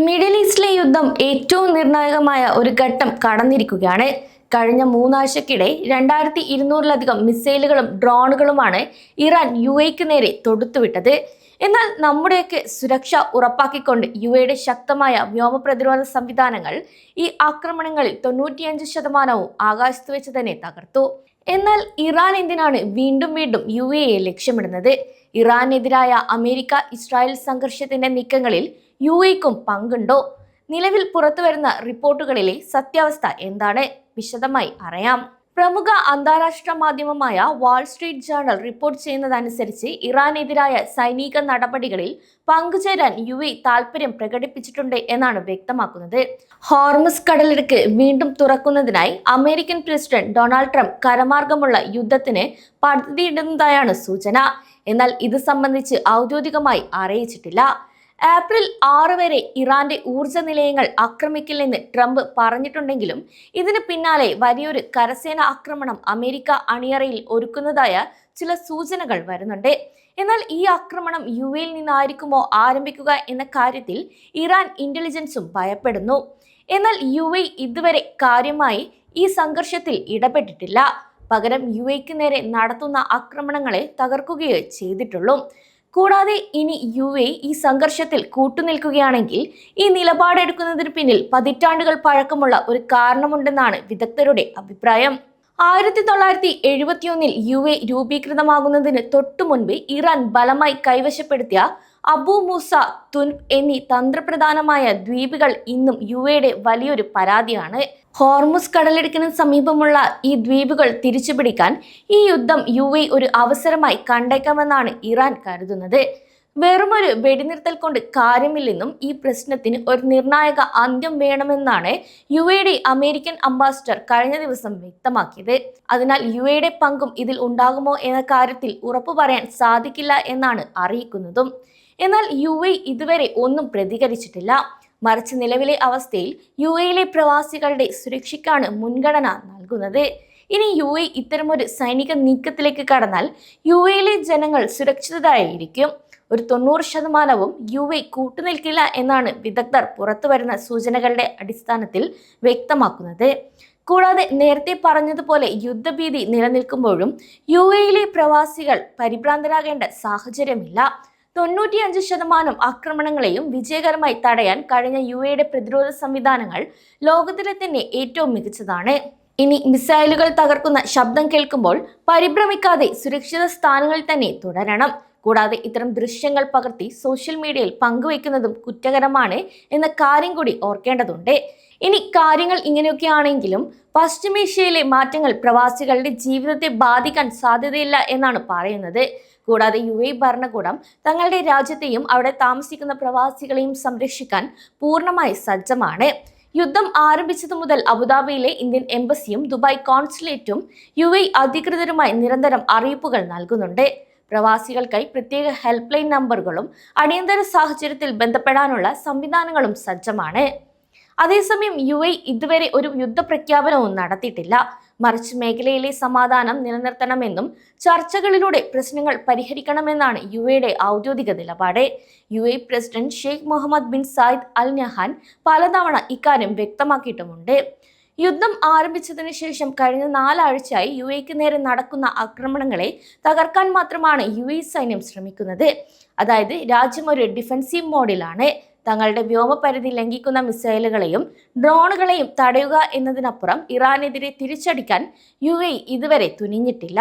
Middle ഈസ്റ്റിലെ യുദ്ധം ഏറ്റവും നിർണായകമായ ഒരു ഘട്ടം കടന്നിരിക്കുകയാണ്. കഴിഞ്ഞ 3 ആഴ്ചക്കിടെ 2200-ലധികം മിസൈലുകളും ഡ്രോണുകളുമാണ് ഇറാൻ UAEക്ക് നേരെ തൊടുത്തുവിട്ടത്. എന്നാൽ നമ്മുടെയൊക്കെ സുരക്ഷ ഉറപ്പാക്കിക്കൊണ്ട് UAEയുടെ ശക്തമായ വ്യോമ പ്രതിരോധ സംവിധാനങ്ങൾ ഈ ആക്രമണങ്ങളിൽ 95% ആകാശത്ത് വെച്ച് തന്നെ തകർത്തു. എന്നാൽ ഇറാൻ എന്തിനാണ് വീണ്ടും UAEയെ ലക്ഷ്യമിടുന്നത്? ഇറാനെതിരായ അമേരിക്ക-ഇസ്രായേൽ സംഘർഷത്തിന്റെ നീക്കങ്ങളിൽ UAEക്കും പങ്കുണ്ടോ? നിലവിൽ പുറത്തുവരുന്ന റിപ്പോർട്ടുകളിലെ സത്യാവസ്ഥ എന്താണ്? വിശദമായി അറിയാം. പ്രമുഖ അന്താരാഷ്ട്ര മാധ്യമമായ വാൾ സ്ട്രീറ്റ് ജേർണൽ റിപ്പോർട്ട് ചെയ്യുന്നതനുസരിച്ച് ഇറാനെതിരായ സൈനിക നടപടികളിൽ പങ്കുചേരാൻ UAE താൽപര്യം പ്രകടിപ്പിച്ചിട്ടുണ്ട് എന്നാണ് വ്യക്തമാക്കുന്നത്. ഹോർമുസ് കടലിടുക്ക് വീണ്ടും തുറക്കുന്നതിനായി അമേരിക്കൻ പ്രസിഡന്റ് ഡൊണാൾഡ് ട്രംപ് കരമാർഗമുള്ള യുദ്ധത്തിന് പദ്ധതിയിടുന്നതായാണ് സൂചന. എന്നാൽ ഇത് സംബന്ധിച്ച് ഔദ്യോഗികമായി അറിയിച്ചിട്ടില്ല. ഏപ്രിൽ 6 വരെ ഇറാന്റെ ഊർജ്ജ നിലയങ്ങൾ ആക്രമിക്കില്ലെന്ന് ട്രംപ് പറഞ്ഞിട്ടുണ്ടെങ്കിലും ഇതിന് പിന്നാലെ വലിയൊരു കരസേന ആക്രമണം അമേരിക്ക അണിയറയിൽ ഒരുക്കുന്നതായ ചില സൂചനകൾ വരുന്നുണ്ട്. എന്നാൽ ഈ ആക്രമണം UAEയിൽ നിന്നായിരിക്കുമോ ആരംഭിക്കുക എന്ന കാര്യത്തിൽ ഇറാൻ ഇന്റലിജൻസും ഭയപ്പെടുന്നു. എന്നാൽ UAE ഇതുവരെ കാര്യമായി ഈ സംഘർഷത്തിൽ ഇടപെട്ടിട്ടില്ല. പകരം UAEക്ക് നേരെ നടത്തുന്ന ആക്രമണങ്ങളെ തകർക്കുകയോ ചെയ്തിട്ടുള്ളൂ. കൂടാതെ ഇനി UAE ഈ സംഘർഷത്തിൽ കൂട്ടുനിൽക്കുകയാണെങ്കിൽ ഈ നിലപാടെടുക്കുന്നതിന് പിന്നിൽ പതിറ്റാണ്ടുകൾ പഴക്കമുള്ള ഒരു കാരണമുണ്ടെന്നാണ് വിദഗ്ധരുടെ അഭിപ്രായം. 1971-ൽ UAE രൂപീകൃതമാകുന്നതിന് തൊട്ടു മുൻപ് ഇറാൻ ബലമായി കൈവശപ്പെടുത്തിയ അബു മൂസ, തുൻഫ് എന്നീ തന്ത്രപ്രധാനമായ ദ്വീപുകൾ ഇന്നും UAEയുടെ വലിയൊരു പരാതിയാണ്. ഹോർമുസ് കടലിടുക്കിന് സമീപമുള്ള ഈ ദ്വീപുകൾ തിരിച്ചുപിടിക്കാൻ ഈ യുദ്ധം UAE ഒരു അവസരമായി കണ്ടേക്കാമെന്നാണ് ഇറാൻ കരുതുന്നത്. വെറുമൊരു വെടിനിർത്തൽ കൊണ്ട് കാര്യമില്ലെന്നും ഈ പ്രശ്നത്തിന് ഒരു നിർണായക അന്ത്യം വേണമെന്നാണ് UAEയുടെ അമേരിക്കൻ അംബാസിഡർ കഴിഞ്ഞ ദിവസം വ്യക്തമാക്കിയത്. അതിനാൽ UAEയുടെ പങ്കും ഇതിൽ ഉണ്ടാകുമോ എന്ന കാര്യത്തിൽ ഉറപ്പു പറയാൻ സാധിക്കില്ല എന്നാണ് അറിയിക്കുന്നതും. എന്നാൽ UAE ഇതുവരെ ഒന്നും പ്രതികരിച്ചിട്ടില്ല. മറിച്ച് നിലവിലെ അവസ്ഥയിൽ UAEയിലെ പ്രവാസികളുടെ സുരക്ഷയ്ക്കാണ് മുൻഗണന നൽകുന്നത്. ഇനി UAE ഇത്തരമൊരു സൈനിക നീക്കത്തിലേക്ക് കടന്നാൽ UAEയിലെ ജനങ്ങൾ സുരക്ഷിതരായിരിക്കും. ഒരു 90% UAE കൂട്ടുനിൽക്കില്ല എന്നാണ് വിദഗ്ധർ പുറത്തുവരുന്ന സൂചനകളുടെ അടിസ്ഥാനത്തിൽ വ്യക്തമാക്കുന്നത്. കൂടാതെ നേരത്തെ പറഞ്ഞതുപോലെ യുദ്ധഭീതി നിലനിൽക്കുമ്പോഴും UAEയിലെ പ്രവാസികൾ പരിഭ്രാന്തരാകേണ്ട സാഹചര്യമില്ല. 95% ആക്രമണങ്ങളെയും വിജയകരമായി തടയാൻ കഴിഞ്ഞ UAEയുടെ പ്രതിരോധ സംവിധാനങ്ങൾ ലോകത്തിലെ തന്നെ ഏറ്റവും മികച്ചതാണ്. ഇനി മിസൈലുകൾ തകർക്കുന്ന ശബ്ദം കേൾക്കുമ്പോൾ പരിഭ്രമിക്കാതെ സുരക്ഷിത സ്ഥാനങ്ങളിൽ തന്നെ തുടരണം. കൂടാതെ ഇത്തരം ദൃശ്യങ്ങൾ പകർത്തി സോഷ്യൽ മീഡിയയിൽ പങ്കുവയ്ക്കുന്നതും കുറ്റകരമാണ് എന്ന കാര്യം കൂടി ഓർക്കേണ്ടതുണ്ട്. ഇനി കാര്യങ്ങൾ ഇങ്ങനെയൊക്കെയാണെങ്കിലും പശ്ചിമേഷ്യയിലെ മാറ്റങ്ങൾ പ്രവാസികളുടെ ജീവിതത്തെ ബാധിക്കാൻ സാധ്യതയില്ല എന്നാണ് പറയുന്നത്. കൂടാതെ UAE ഭരണകൂടം തങ്ങളുടെ രാജ്യത്തെയും അവിടെ താമസിക്കുന്ന പ്രവാസികളെയും സംരക്ഷിക്കാൻ പൂർണ്ണമായി സജ്ജമാണ്. യുദ്ധം ആരംഭിച്ചതു മുതൽ അബുദാബിയിലെ ഇന്ത്യൻ എംബസിയും ദുബായ് കോൺസുലേറ്റും UAE അധികൃതരുമായി നിരന്തരം അറിയിപ്പുകൾ നൽകുന്നുണ്ട്. പ്രവാസികൾക്കായി പ്രത്യേക ഹെൽപ്പ് ലൈൻ നമ്പറുകളും അടിയന്തര സാഹചര്യത്തിൽ ബന്ധപ്പെടാനുള്ള സംവിധാനങ്ങളും സജ്ജമാണ്. അതേസമയം UAE ഇതുവരെ ഒരു യുദ്ധപ്രഖ്യാപനവും നടത്തിയിട്ടില്ല. മറിച്ച് മേഖലയിലെ സമാധാനം നിലനിർത്തണമെന്നും ചർച്ചകളിലൂടെ പ്രശ്നങ്ങൾ പരിഹരിക്കണമെന്നാണ് UAEയുടെ ഔദ്യോഗിക നിലപാട്. UAE president Sheikh Mohammed bin Zayed Al Nahyan പലതവണ ഇക്കാര്യം വ്യക്തമാക്കിയിട്ടുമുണ്ട്. യുദ്ധം ആരംഭിച്ചതിന് ശേഷം കഴിഞ്ഞ 4 ആഴ്ചയായി UAEക്ക് നേരെ നടക്കുന്ന ആക്രമണങ്ങളെ തകർക്കാൻ മാത്രമാണ് UAE സൈന്യം ശ്രമിക്കുന്നത്. അതായത് രാജ്യം ഒരു ഡിഫൻസീവ് മോഡിലാണ്. തങ്ങളുടെ വ്യോമപരിധി ലംഘിക്കുന്ന മിസൈലുകളെയും ഡ്രോണുകളെയും തടയുക എന്നതിനപ്പുറം ഇറാനെതിരെ തിരിച്ചടിക്കാൻ UAE ഇതുവരെ തുനിഞ്ഞിട്ടില്ല.